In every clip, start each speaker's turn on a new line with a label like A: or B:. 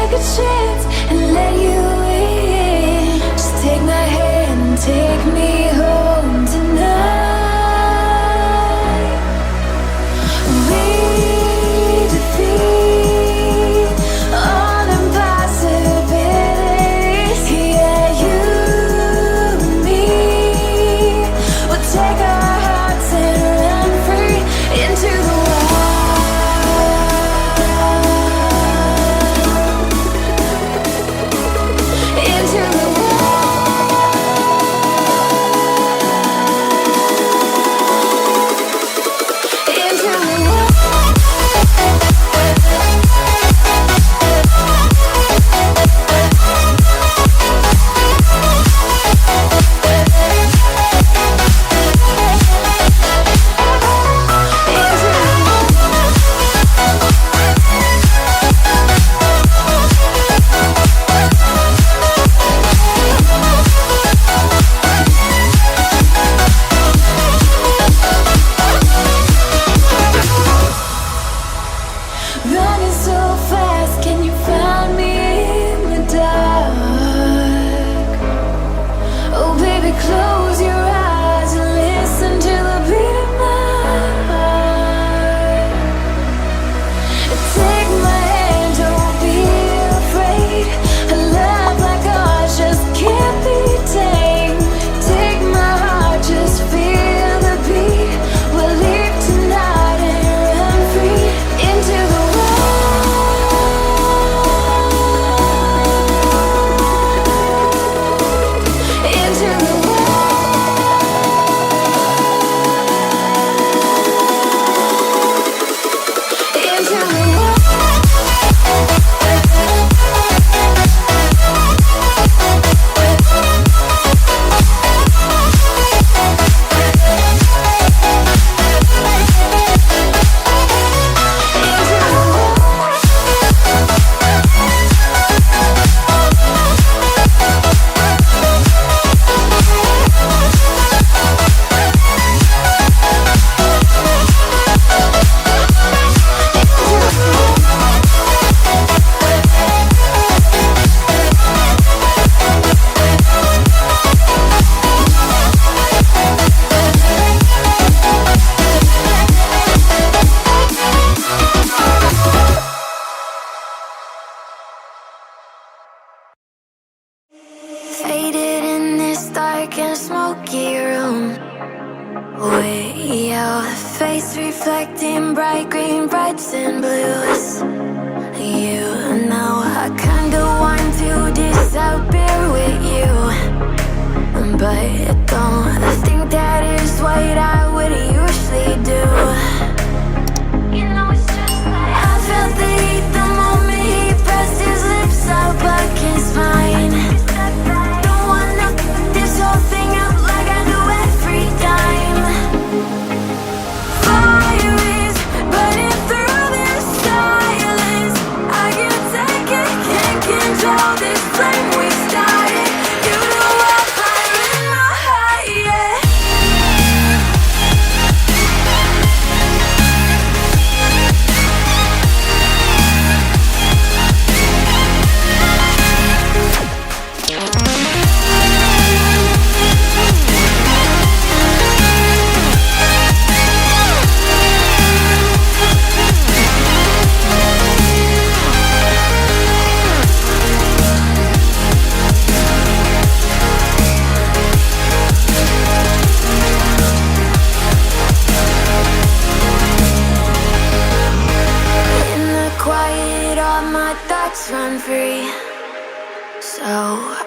A: take a chance and let you in. Just take my hand and take me home tonight. We defeat all impossibilities. Yeah, you and me will take our hearts and run free into the reflecting bright green, brights and blues. You know I kinda want to disappear with you, but don't think that is what I would usually do. You know it's just like I felt the heat the moment he pressed his lips up against mine. Don't wanna this whole thing up like I do every time. Fire is burning through this silence. I can't take it, can't control this flame we started. You know I'm fire in my heart, yeah. Run free, so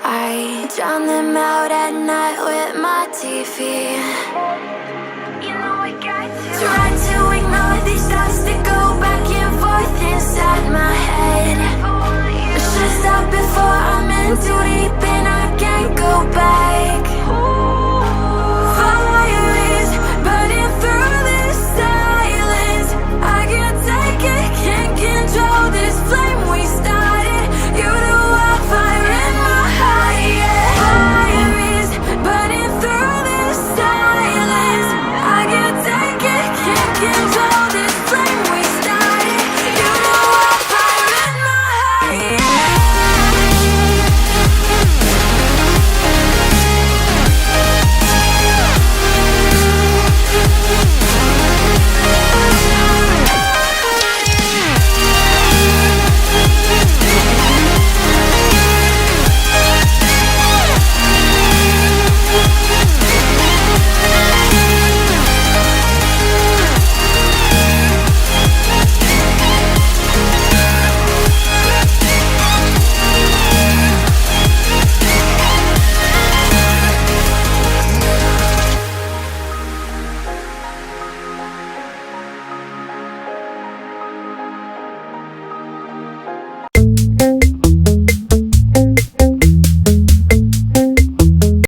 A: I drown them out at night with my TV. You know I got to try to ignore these thoughts that go back and forth inside my head.